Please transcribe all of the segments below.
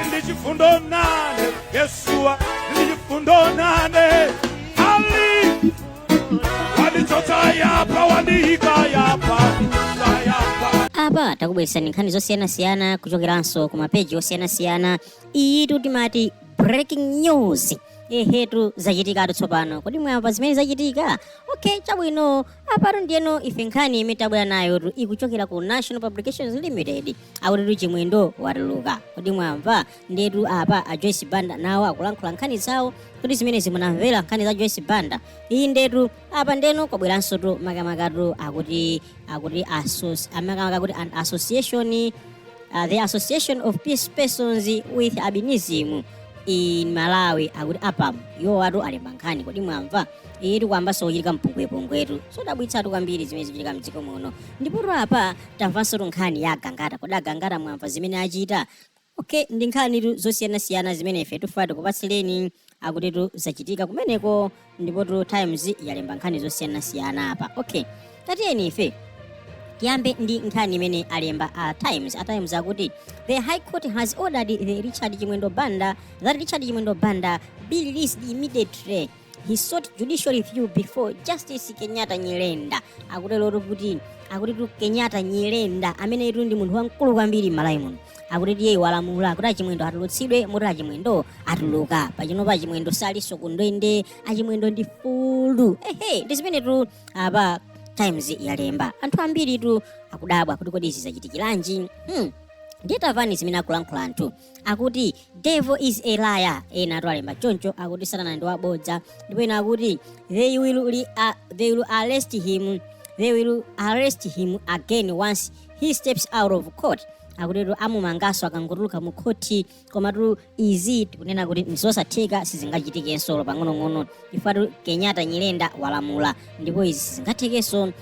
ndichifundo nane Yesua ndichifundo nane ali wanditsotsa yapa wandiyika yapa apa takubweresani nkhani zosiyanasiyana kuchokeranso ku mapeji osiyanasiyana. Iyi timati breaking news. Ehetu zachitikatu tsopano. Kodi mwamva zimene zachitika? Okay, chabwino. Apatu ndiyeno ife nkhani imene tabwera nayo ikuchokera ku National Publications Limited. Akuti chimwendo watuluka. Kodi mwamva? Ndetu apa a Joyce Banda nawo akulankhula nkhani zawo. Kodi zimene zimunamvera nkhani za Joyce Banda. Iyi ndetu apa ndeno kwabweranso makamakatu akuti an association, the Association of Peace Persons with Albinism in Malawi akuti apam yo watu alemba nkhani. Kodi mwamva? Iri kwamba sochilika mpungwepungwetu sodabwitsatu kwambiri zimene zichitika mdziko muno. Ndipo apa tamvanso nkhani ya Gangata. Kodi Gangata mwamva zimene achita? Okay, ndi nkhani zosiyanasiyana zimene ife tufati kupatsireni akuti zachitika kumeneko. Ndipo Times yalemba nkhani zosiyanasiyana apa. Okay, tatiyeni ife tiyambe ndi nkhani imene alemba a Times akuti the High Court has ordered the Richard Chimwendo Banda be released immediately. He sought judicial review before Justice Kenyatta Nyirndo. Akuti lero kuti Kenyatta Nyirndo amene ndi munthu wamkulu kwambiri Malawi muno. Akuti iye walamula kuti Chimwendo atulutsidwe, muti Chimwendo atuluka. Pachino pa Chimwendo salinso kundende, Chimwendo ndi fulu. Ndi zimene apa Times yalemba. Anthu ambiri akudabwa kuti kodi izi zachitikiranji. Ndiye tamvani zimene akulankhula anthu. Akuti devil is a liar. Ena alemba choncho akuti Satana ndi wabodza. Ndipo ena akuti they will arrest him again once he steps out of court. Akuti amumangaso akangotuluka mu khoti. Koma izi tikunena kuti nizosatheka, sizingachitikenso pang'onong'ono ifatu Kenyatta Nyirndo walamula, ndipo izi sizingathekenso.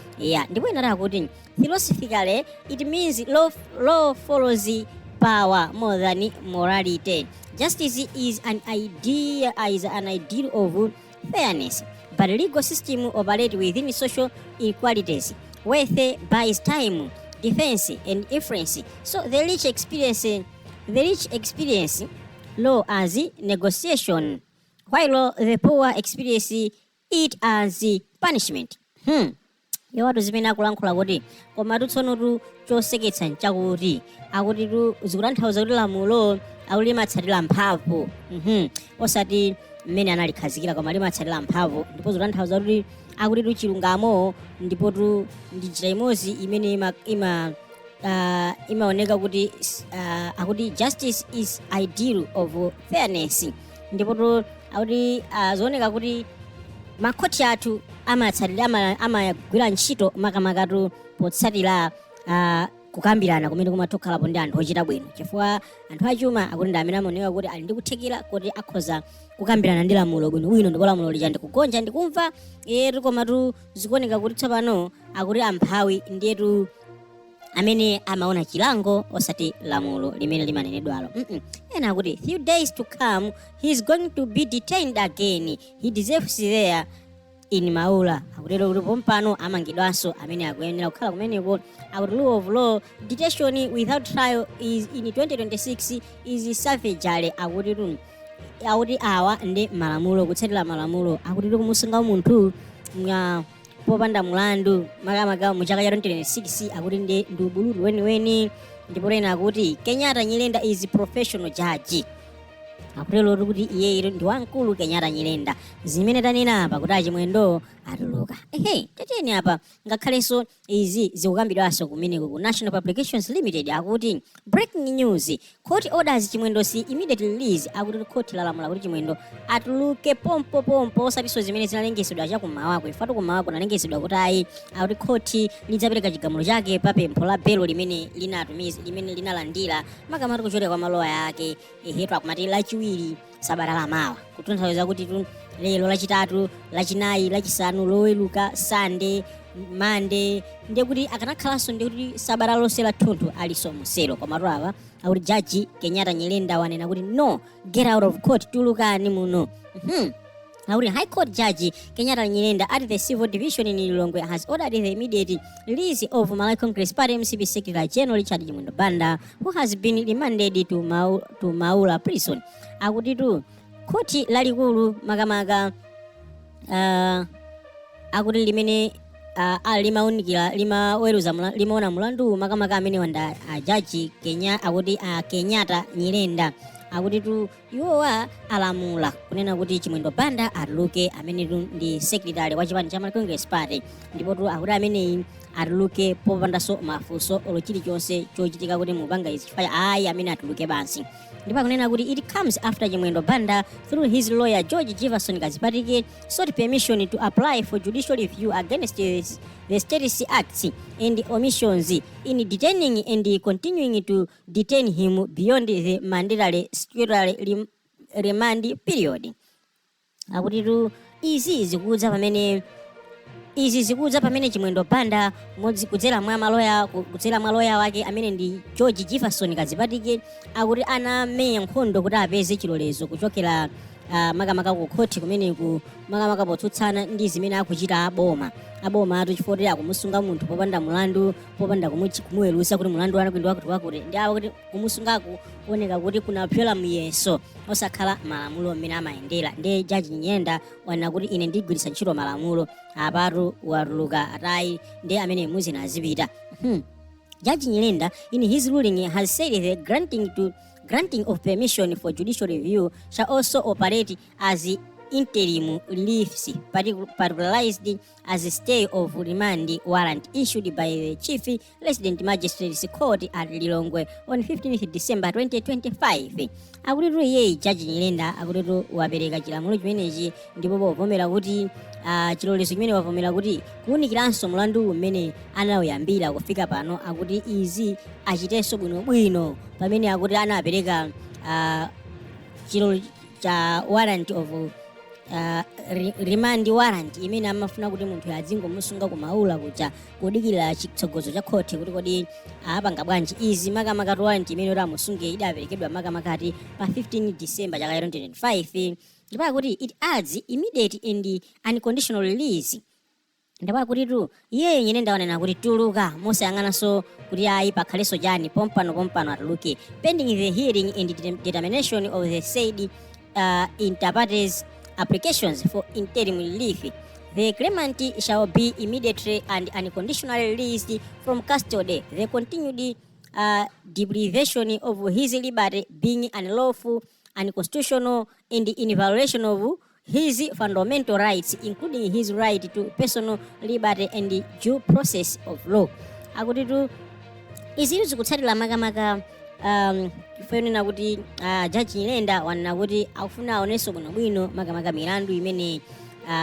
Ndipo ena akuti philosophically it means law follows power more than morality. Justice is an ideal of fairness, but legal system operate within social inequalities. Wealth buys time, defense and influence. So the rich experience law as negotiation, while the poor experience it as punishment. Yo watu zimene akulankhula kuti koma tsono choseketsa nchakuti akuti zikutanthauza kuti lamulo limatsatira mphamvu. Osati mmene analikhazikira koma limatsatira mphamvu. Ndipo zikutanthauza kuti akuti chilungamo ndipo ndi njira imodzi imene imaoneka kuti akuti justice is ideal of fairness. Ndipo akuti zooneka kuti makhoti athu amagwira ntchito makamakatu potsatira kukambirana kumene kumatokhalapo ndi anthu ochita bwino, chifukwa anthu achuma akuti ndi amene amaoneka kuti ali ndi kuthekera kuti akhoza kukambirana ndi lamulo bwinobwino. Ndipo lamulo lija ndikugonja ndikumva. Koma zikuoneka kuti tsopano akuti amphawi ndiyetu amene amaona chilango osati lamulo limene limanenedwalo. Ena akuti few days to come he is going to be detained again. He deserves there in Maula. Akutero kuti pompano amangidwanso amene akuyenera kukhala kumeneko. Akuti rule of law detention without trial is in 2026 is savagery. Akuti awa ndi malamulo, kutsatira malamulo. Akuti kumusunga munthu popanda mulandu makamaka mu chaka cha 2026 akuti ndi ubululu weniweni. Ndipo ena akuti Kenyatta Nyirndo is professional judge. Akutero kuti iye ndi wamkulu Kenyatta Nyirndo. Zimene tanena apa kuti Chimwendo atuluka. Tatiyeni apa ngakhalenso izi zikukambidwanso kumeneko ku National Publications Limited. Akuti breaking news, court orders Chimwendo immediate release. Akuti court lalamula kuti Chimwendo atuluke pompo osatinso zimene zinalengesedwa chakummawa. Ifatu kummawa kunalengesedwa kuti ayi akuti court lidzapereka chigamulo chake pa pempho la belo limene linalandira makamaka kuchokera kwa maloya ake. Akumati lachiwiri sabata lamawa, kutanthauza kuti lero lachitatu, lachinayi, lachisanu, loweruka, Sunday, Monday. Ndiye kuti akanakhalanso ndiye kuti sabata lonse la thunthu aliso muselo. Koma awa akuti Judge Kenyatta Nyirndo wanena kuti no, get out of court, tulukani muno. Our High Court Judge Kenyatta Nyirndo at the Civil Division in Lilongwe has ordered the immediate release of Malawi Congress Party MCP Secretary General Nyirndo Banda, who has been remanded to Maula prison. Akuti Kuti lalikulu makamaka akuti limene limaunikira limaona mulandu makamaka amene wanda Judge Kenyatta Nyirndo. Akuti iwowa alamula kunena kuti Nyirndo Banda atuluke amene ndi secretary wa chipani cha Malawi Congress Party, ndipo akuti ameneyi atuluke popandanso mafunso olo chilichonse chochitika kuti mupanga izi chifukwa ayi amene atuluke basi. Ndipo akunena kuti it comes after Nyirndo Banda through his lawyer George Jefferson Kazipatike sought permission to apply for judicial review against the Status Acts and omissions in detaining and continuing to detain him beyond the mandatory statutory remand period. Akuti izi zikudza pamene Nyirndo Banda kudzera mwa lawyer wake amene ndi George Jefferson Kazipatike akuti anameya nkhondo kuti apeze chilolezo kuchokera makamaka ku khoti kumeneku makamaka potsutsana ndi zimene akuchita aboma chifukwa akumusunga munthu popanda mulandu, popanda kumuweruza kuti mulandu anakwindwa kuti ndi akuti kumusungaku kuoneka kuti kunapyola muyeso osakhala malamulo amene amayendera. Ndi Judge Nyirndo wana kuti ine ndigwiritsa ntchito malamulo apatu watuluka atayi ndi amene muzina azipita. Judge Nyirndo in his ruling has said the granting of permission for judicial review shall also operate as interim reliefs, particularized as a stay of remand warrant issued by the Chief Resident Magistrates Court at Lilongwe on 15th December 2025. Akuti iye Judge Nyirndo akuti wapereka chilamulo chimenechi ndipo povomera kuti chilolezo chimene wavomera kuti kuwunikiranso mulandu umene anawuyambira kufika pano. Akuti izi achitenso bwinobwino pamene akuti anapereka chilo cha warrant of remand warrant imene amafuna kuti munthu azingomusunga kumaula kuja kudikira chitsogozo cha khoti kuti kodi apanga bwanji izi. Makamaka warrant imene amusunge idaperekedwa makamakati pa 15 December chaka 2025 ndipo akuti it adds immediate and unconditional release. Ndipo akuti iyeyo Nyirndo wanena kuti tuluka mosayang'ananso kuti ayi pakhaleso chani pompano atuluke pending the hearing and determination of the said inter partes applications for interim relief. The claimant shall be immediately and unconditionally released from custody. The continued deprivation of his liberty being unlawful, unconstitutional, and in violation of his fundamental rights, including his right to personal liberty and due process of law. Akuti izi zikutsatira makamaka kufanana kuti Judge Nyirndo wanena kuti akufuna aoneso bwinobwino makamaka milandu imene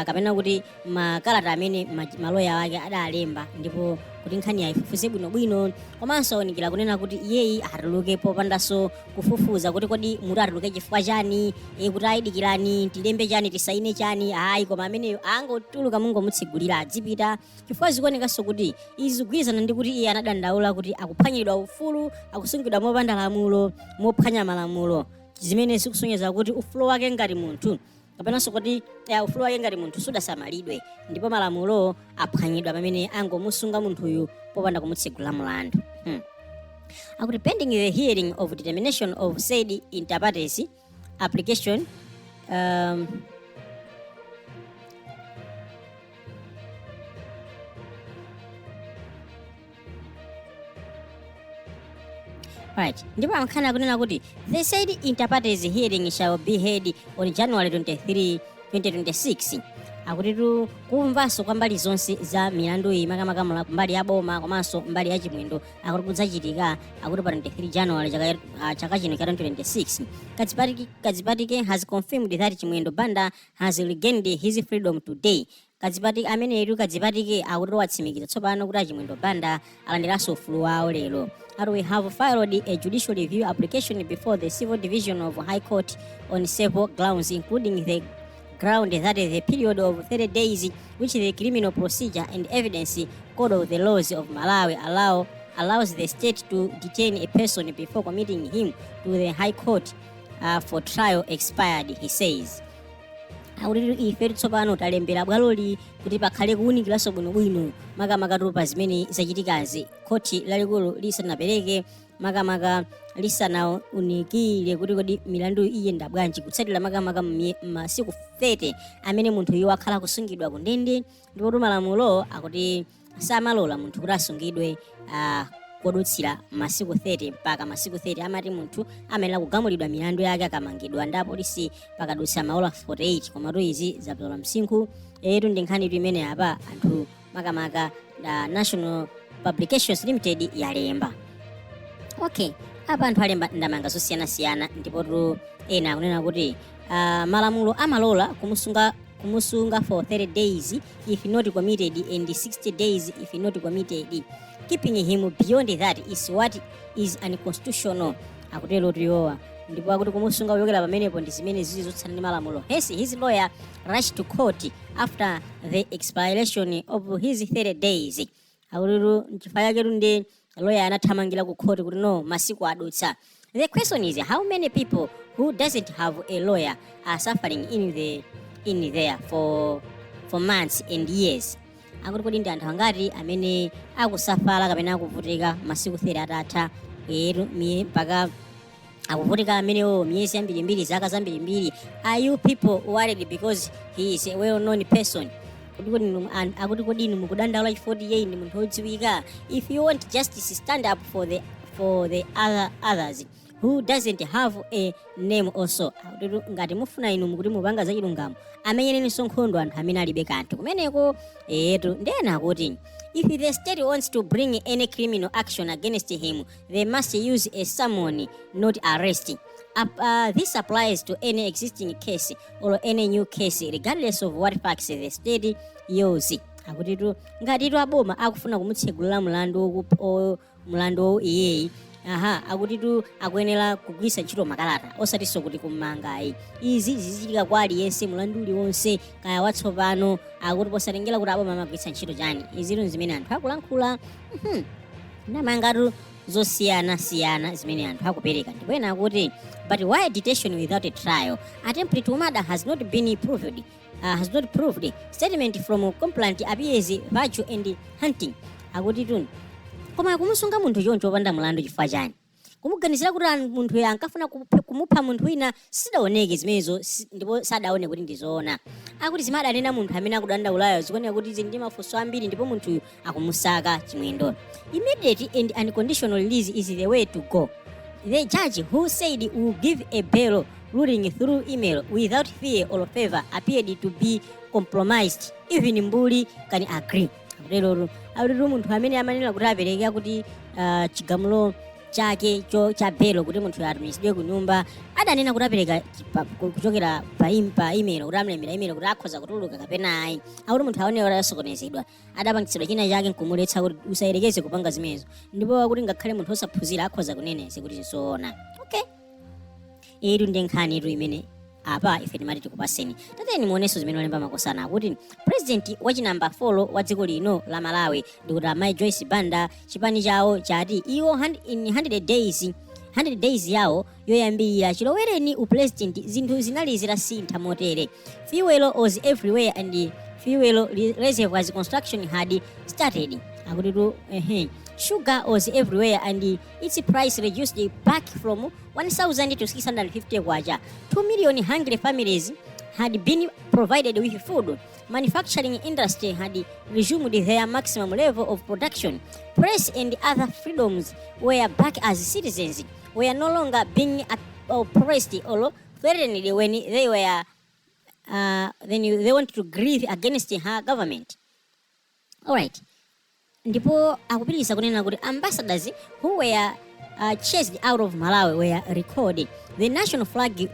kapena kuti makalata amene maloya wake adalemba, ndipo kuti nkhani ayifufuze bwinobwino komanso aonikira kunena kuti iyeyi atuluke popandanso kufufuza kuti kodi mutu atuluke chifukwa chani, kuti ayidikirani tilembe chani tisaine chani. Ayi, koma ameneyo angotuluka mungomutsigulira adzipita chifukwa zikuonekanso kuti izi zikugwirizana ndi kuti iye anadandaula kuti akuphwanyidwa ufulu, akusungidwa mopanda lamulo, mophwanya malamulo, zimene zikusonyeza kuti ufulu wake ngati munthu kapenanso kuti ufulu wake ngati munthu sudasamalidwe ndipo malamulo aphwanyidwa pamene angomusunga munthuyu popanda kumutsigula mulandu. Akuti pending the hearing of determination of said inter partes application right. Ndipo amakhala kunena kuti the said inter partes hearing shall be held on January 23, 2026. Akuti kumvanso kwa mbali zonse za milandu iyi makamaka mbali ya boma komanso mbali ya Nyirndo akuti kudzachitika akuti pa 23 January chaka chino cha 2026. Kazipatike has confirmed that Nyirndo Banda has regained his freedom today. Kazipatike ameneyu Kazipatike akuti watsimikiza tsopano kuti Nyirndo Banda alandiranso ufulu wawo lero. We have filed a judicial review application before the Civil Division of High Court on several grounds, including the ground that the period of 30 days which the Criminal Procedure and Evidence Code of the Laws of Malawi allows the state to detain a person before committing him to the High Court for trial expired, he says. akuti ife tsopano talembera bwaloli kuti pakhale kuwunikiranso bwinobwino makamaka pa zimene zachitikazi khoti lalikulu lisanapereke makamaka lisanaunikire kuti kodi milandu iyenda bwanji kutsatira makamaka masiku 30 amene munthuyo wakhala kusungidwa ku ndende ndipo malamulo akuti samalola munthu kuti asungidwe kodutsira masiku 30 mpaka masiku 30 amati munthu amayenera kugamulidwa milandu yake akamangidwa ndi apolisi pakadutsa maola 48 komatu izi zapyola msinkhu etu ndi nkhani imene apa anthu makamaka National Publications Limited yalemba. Okay, apa anthu alemba ndamanga zosiyanasiyana ndipo ena akunena kuti malamulo amalola kumusunga for 30 days if not committed and 60 days if not committed. Keeping him beyond that is what is unconstitutional. Akutelo tiyowa ndipo akuti kumusunga kuyokera pamenepo ndi zimene zizotsana ndi malamulo. Hence his lawyer rushed to court after the expiration of his 30 days. Akutero nchifukwa chake ndi lawyer anathamangira ku court kuti no masiku adutsa. The question is how many people who doesn't have a lawyer are suffering in there for months and years. Akuti kodi ndi anthu angati amene akusafala kapena akuvutika masiku 30 atatha mpaka akuvutika amenewo miyezi ambirimbiri zaka zambirimbiri. Are you people worried because he is a well-known person? Akuti kodi inu mukudandaula chifukwa iye ndi munthu odziwika? If you want justice, stand up for the others who doesn't have a name also. Ngati mufuna inu mukuti mupanga za chilungamo amenyereninso nkhondo anthu amene alibe kanthu kumeneko. Ndena akuti if the state wants to bring any criminal action against him, they must use a summon, not arrest. This applies to any existing case or any new case, regardless of what facts the state use. Akuti ngati aboma akufuna kumutsegulira mlandu iyeyi akuti akuyenera kugwiritsa ntchito makalata osatinso kuti kumangayi. Izi zizichitika kwa aliyense mlandu uliwonse kaya watsopano akuti posatengera kuti aboma amagwiritsa ntchito chani. Izi zimene anthu akulankhula ndamangatu zosiyanasiyana zimene anthu akupereka. Ndipo ena akuti but why detention without a trial? Attempt to murder has not been proved. Statement from complainant appears virtue and hunting. Akuti koma kumusunga munthu choncho opanda mlandu chifukwa chani? Kumuganizira kuti munthu ankafuna kumupha munthu wina sidaoneke zimenezo ndipo sadaone kuti ndizoona. Akuti zimadanena munthu amene akudandaulayo zikuoneka kuti izi ndi mafunso ambiri ndipo munthuyu akumusaka chimwendo. Immediate and unconditional release is the way to go. The judge who said he would give a bail ruling through email without fear or favor appeared to be compromised. Even Mbuli can agree. Lero munthu amene amanena kuti apereke kuti chigamulo chake cha bail kuti munthu atumisidwe ku nyumba adanena kuti apereka kuchokera pa email kuti amlembera email kuti akhoza kutuluka kapena ayi. Akuti munthu aone kuti asokonezedwa adapangitsidwa china chake nkumuletsa kuti usayerekeze kupanga zimenezo. Ndipo akuti ngakhale munthu osaphunzira akhoza kuneneza kuti nzoona. Okay, iyi ndi nkhani imene apa ife timati tikupaseni. Tateni muoneso zimene walemba makosana akuti president wachinamba 4 wa dziko lino la Malawi ndikuti amayi Joyce Banda chipani chawo chati iwo in 100 days yawo yoyambirira chilowereni upresident zinthu zinali zitasintha motere. Fuel was everywhere and fuel reservoirs construction had started. Akuti sugar was everywhere and its price reduced back from 1,000 to 650 kwacha. 2 million hungry families had been provided with food. Manufacturing industry had resumed their maximum level of production. Press and other freedoms were back as citizens were no longer being oppressed or threatened when they were they wanted to grieve against her government. Alright. Ndipo akupitiriza kunena kuti ambassadors who were chased out of Malawi were recalled. The national flag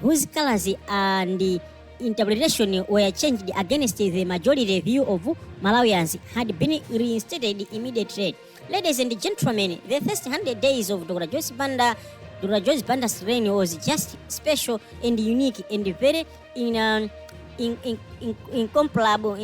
whose colors and interpretation were changed against the majority view of Malawians had been reinstated immediately. Ladies and gentlemen, the first 100 days of Dr. Joyce Banda's reign was just special and unique and very incomparable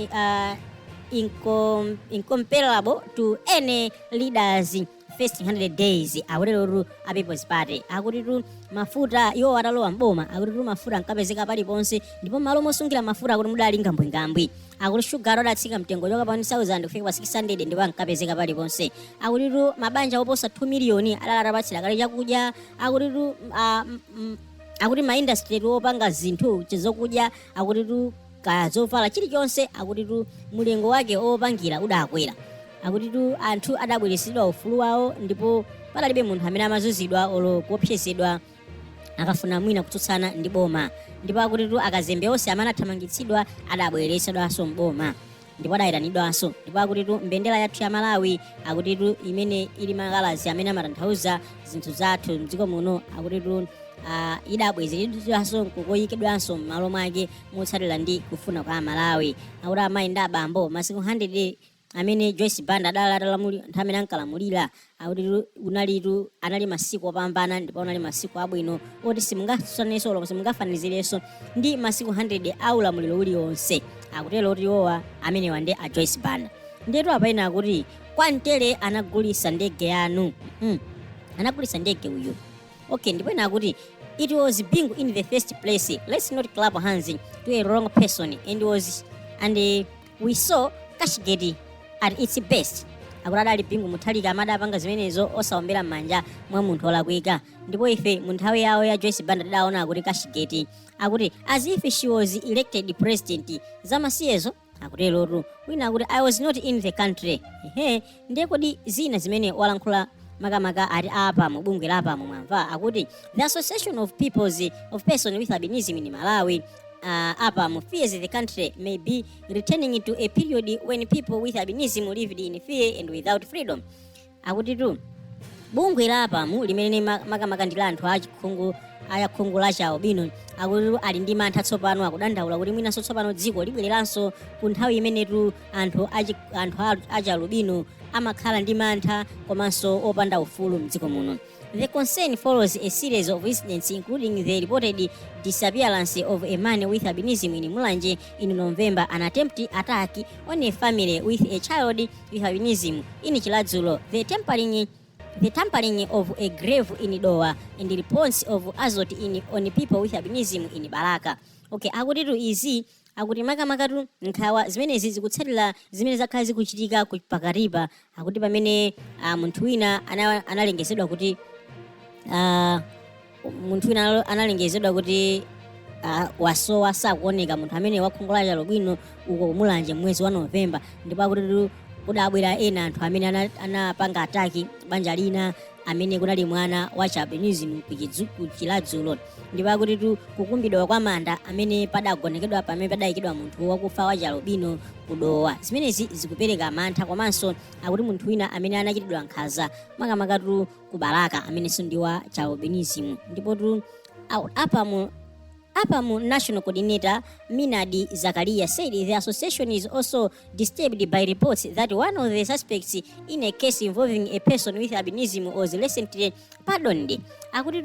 to any leader's first 100 days akulero a People's Party akuti mafuta iwo atalowa mboma akuti mafuta ankapezeka paliponse ndipo malo mosungira mafuta akuti mudali ngambwingambwi akuti sugar adatsika mtengo choka pa 1000 kufika pa 600 ndipo ankapezeka paliponse akuti mabanja oposa 2 miliyoni adalapatsira kale chakudya akuti ma industry opanga zinthu chizokudya akuti kazovala chilichonse akuti mulingo wake opangira udakwera akuti anthu adabweresedwa ufulu wawo ndipo padalibe munthu amene amazuzidwa olo kuopsezedwa akafuna mwina kutsutsana ndi boma ndipo akuti akazembe onse amene athamangitsidwa adabweresedwanso mboma ndipo adayitanidwanso ndipo akuti mbendera yathu ya Malawi akuti imene ili makalazi amene amatanthauza zinthu zathu mdziko muno akuti idabwezeredwanso kukoyikidwanso m'malo mwake motsatira ndi kufuna kwa Malawi akuti amayi ndi abambo masiku 100 amene Joyce Banda adalamulira nthawi amene ankalamulira akuti anali masiku opambana ndipo anali masiku abwino oti simungatsutsaniso lomwe simungafanizirenso ndi masiku 100 aulamuliro uliwonse akutero oti iwowa amenewa ndi a Joyce Banda ndetu apaina akuti kwamtere anagulisa ndege yanu anagulisa ndege uyu okay ndipo ina akuti it was being in the first place, let's not clap hands to a wrong person, and we saw Kashgedi at its best. Akulada alipingu Mutharika amadapanga zimenezo osaombera manja mwa munthu olakwika ndipo ife munthawi yawo ya Joyce Banda tidaona akuti Kashgedi akuti as if she was elected president zamasiyezo akutero wina akuti I was not in the country ndiye kodi zina zimene walankhula makamaka ati apa mubungwe lapa mwamva akuti the association of person with albinism in Malawi apa fears the country may be returning to a period when people with albinism lived in fear and without freedom. Akuti bungwe lapa limene makamaka ndi anthu achikhungu la Alubino akuti ali ndi mantha tsopano akudandaula kuti mwina tsopano dziko libwereranso ku nthawi imene anthu achi Alubino amakhala ndi mantha komanso opanda ufulu mdziko muno. The concern follows a series of incidents including the reported disappearance of a man with albinism in Mulanje in November, an attempted attack on a family with a child with albinism in Chiladzulo, the tampering of a grave in Dowa, and the response of assault on people with albinism in Baraka. Okay, akuti izi akuti makamaka nkhawa zimenezi zikutsatira zimene zakhala zikuchitika pakaripa akuti pamene munthu wina analengezedwa kuti wasowa sakuoneka munthu amene wakhungu la Alubino uko Mulanje mwezi wa November ndipo akuti kudabwera ena anthu amene anapanga ataki banja lina amene kunali mwana wa Albinism ku Chiladzulo ndipo akuti kukumbidwa kwa manda amene padagonekedwa pamene padayikidwa munthu wakufa wa Alubino kudowa zimenezi zikupereka mantha komanso akuti munthu wina amene anachitidwa nkhanza makamaka ku Baraka amene ndi wa Albinism ndipo APAMU National Coordinator Minadi Zakaria said the association is also disturbed by reports that one of the suspects in a case involving a person with albinism was recently pardoned. Akuti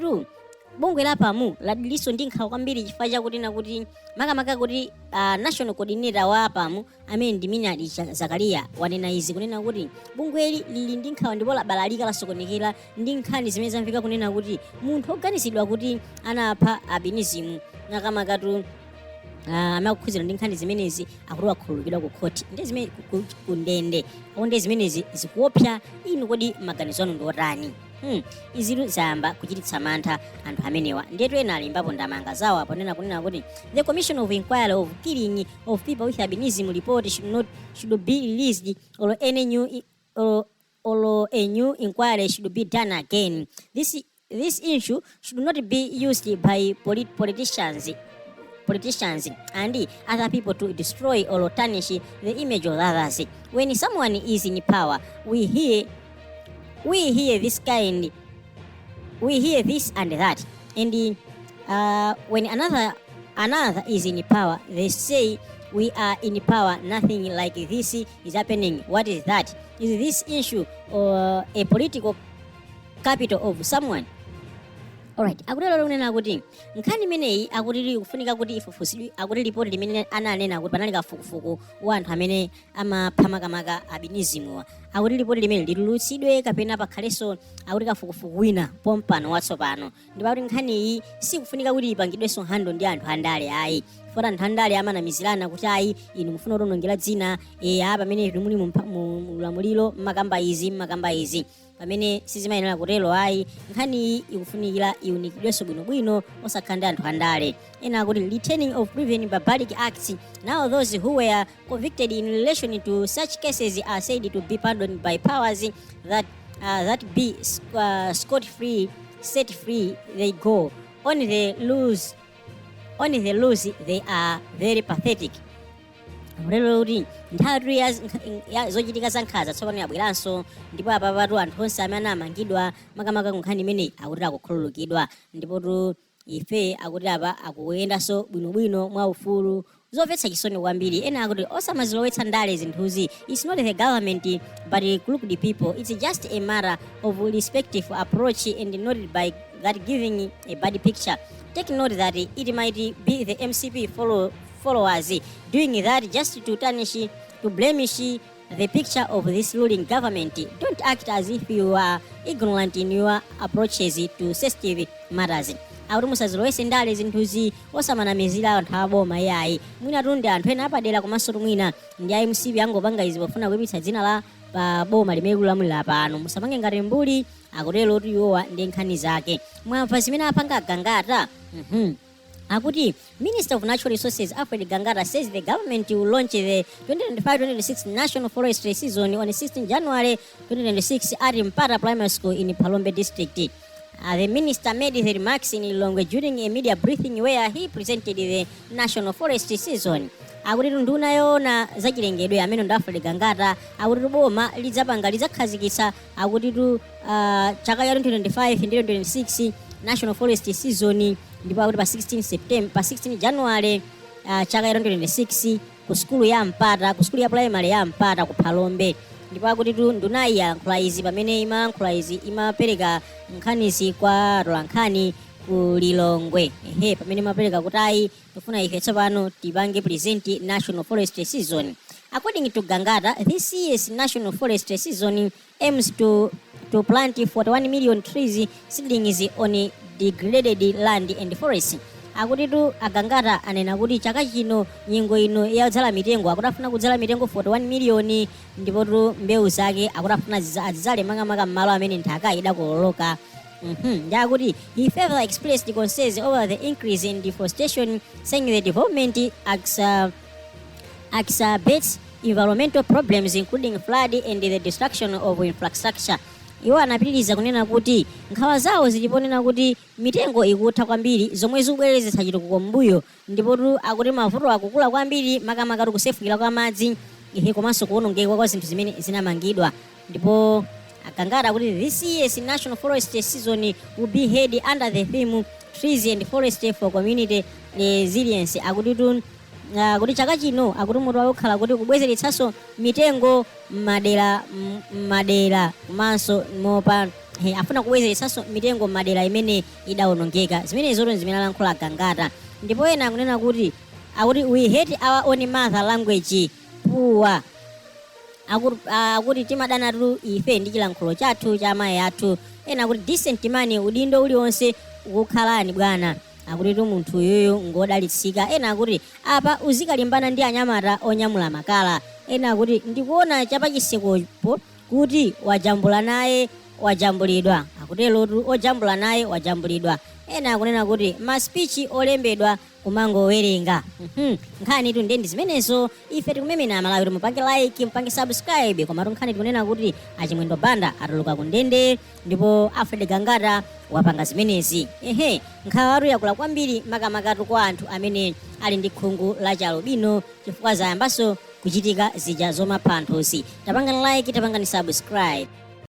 bungwe la APAMU ladiliso ndi nkhawa kwambiri chifukwa chakuti nakuti makamaka kuti National Coordinator wa APAMU amene ndi Minadi Zakaria wanena izi kunena kuti bungweli lili ndi nkhawa ndipo labalalika lasokonekera ndi nkhani zimene zamveka kunena kuti munthu oganizidwa kuti anapha albinism makamaka amakukhuzira ndi nkhani zimenezi akuti wakhululukidwa ku court ndi zimene ku ndende ndi zimenezi zikuopsa inu kodi maganizo anu ndi otani izitu zayamba kuchititsa mantha anthu amenewa ndetu ena alimbapo ndamanga zawo aponena kunena kuti the commission of inquiry of killing of people with albinism report should be released or a new inquiry should be done again. This issue should not be used by politicians and other people to destroy or tarnish the image of others. When someone is in power, we hear this and that, and when another is in power, they say we are in power. Nothing like this is happening. What is that? Is this issue or a political capital of someone? Alright, akutero kunena kuti nkhani imeneyi akuti kufunika kuti ifufusidwe, akuti ripoti limene ananena kuti panali kafukufuku wa anthu amene amapha makamaka albinism, akuti ripoti limene litulutsidwe kapena pakhalenso akuti kafukufuku wina pompano watsopano. Ndipo akuti nkhani iyi sikufunika kuti ipangidwenso nkhondo ndi anthu andale ayi, fora anthu andale amanamizirana kuti ayi inu mufuna kutonongera dzina pamene muli mu ulamuliro makamba izi pamene sizimayenera kutero ayi. Nkhani iyi ikufunikira iunikidwenso bwinobwino osakhala ndi anthu andale. Ena akuti returning of preventing barbaric acts, now those who were convicted in relation to such cases are said to be pardoned by powers that be scot free, set free they go, only the lose they are very pathetic. Lero kuti nthawi ya zochitika za nkhanza tsopano yabweranso, ndipo apa patu anthu onse amene amangidwa makamaka nkhani imeneyi akuti akukhululukidwa, ndipo ife akuti apa akuyendanso bwinobwino mwa ufulu zomvetsa chisoni kwambiri. Ena akuti osamazilowetsa ndale zinthuzi, it's not the government but crooked people, it's just a matter of respectful approach and not by that giving a bad picture. Take note that it might be the MCP followers doing that just to tarnish, to blemish the picture of this ruling government. Don't act as if you are ignorant in your approaches to sensitive matters. Akuti musazilowetse ndale zinthuzi osamanamizira anthu aboma yayi, mwina tunde anthu ena apadera komanso mwina ndi MCP angopanga izi pofuna kuyipitsa dzina la pa boma limene kulamulira pano. Musapange ngati mbuli, akutero kuti iwowa ndi nkhani zake. Mwamva zimene apanga Gangata. Akuti Minister of Natural Resources Alfred Gangata says the government will launch the 2025-2026 National Forestry season on 16 January 2026 at Mpata Primary School in Palombe District. The minister made the remarks in Lilongwe during a media briefing where he presented the National Forestry season. Akuti nduna yona zachilengedwe amene ndi Alfred Gangata akuti boma lidzakhazikitsa akuti chaka cha 2025 ndi 2026 National Forestry season, ndipo akuti pa 16 January chaka cha 2026 ku skulu ya Mpata, ku skulu ya primary ya Mpata ku Palombe. Ndipo akuti ndunayi yalankhula izi pamene imalankhula izi imapereka nkhanizi kwa tolankhani ku Lilongwe. Pamene imapereka kuti ayi tufuna ife tsopano tipange present National Forestry season. According to Gangata, this year's National Forestry season aims to plant 41 million trees seedlings on degraded land and forests. Akuti Gangata anena kuti chaka chino nyengo ino yadzala mitengo, akutafuna kudzala mitengo 41 million, ndipo mbewu zake akutafuna adzale makamaka m'malo amene nthaka idakololoka. Ndi he further expressed concerns over the increase in deforestation, saying the development exacerbates environmental problems including flood and the destruction of infrastructure. Iwo anapitiriza kunena kuti nkhawa zawo ziliponena kuti mitengo ikutha kwambiri zomwe zikubwerezetsa chitukuko m'mbuyo, ndipo akuti mavuto akukula kwambiri makamaka kusefukira kwa madzi komanso kuwonongeka kwa zinthu zimene zinamangidwa. Ndipo Gangata akuti this year's National Forestry season will be held under the theme Trees and Forestry for Community Resilience. Akuti chaka chino akuti mutu wakukhala kuti kubwezeretsanso mitengo madera komanso mopa afuna kubwezeretsanso mitengo madera imene idawonongeka. Zimene zoto zimene alankhula Gangata. Ndipo ena akunena kuti we hate our own mother language poor. Akuti timadana ife ndi chilankhulo chathu cha amayi athu. Ena akuti decent man udindo uliwonse ukukhalani bwana. Akuti munthu yoyo ngodalitsika. Ena akuti apa uzikalimbana ndi anyamata onyamula makala. Ena akuti ndikuona chapachisekopo kuti wajambula naye wajambulidwa. Akutero ojambula naye wajambulidwa. Ena akunena kuti maspichi olembedwa kumangowerenga. Nkhani ndi zimenezo. Ife tikumemena Malawi mupange like, mupange subscribe. Koma nkhani tikunena kuti achimwendo banda atuluka kundende, ndipo Alfred Gangata wapanga zimenezi. Nkhawa yakula kwambiri makamaka kwa anthu amene ali ndi khungu la Alubino chifukwa zayambanso kuchitika zija zomapha anthuzi. Tapangani like, tapangani subscribe.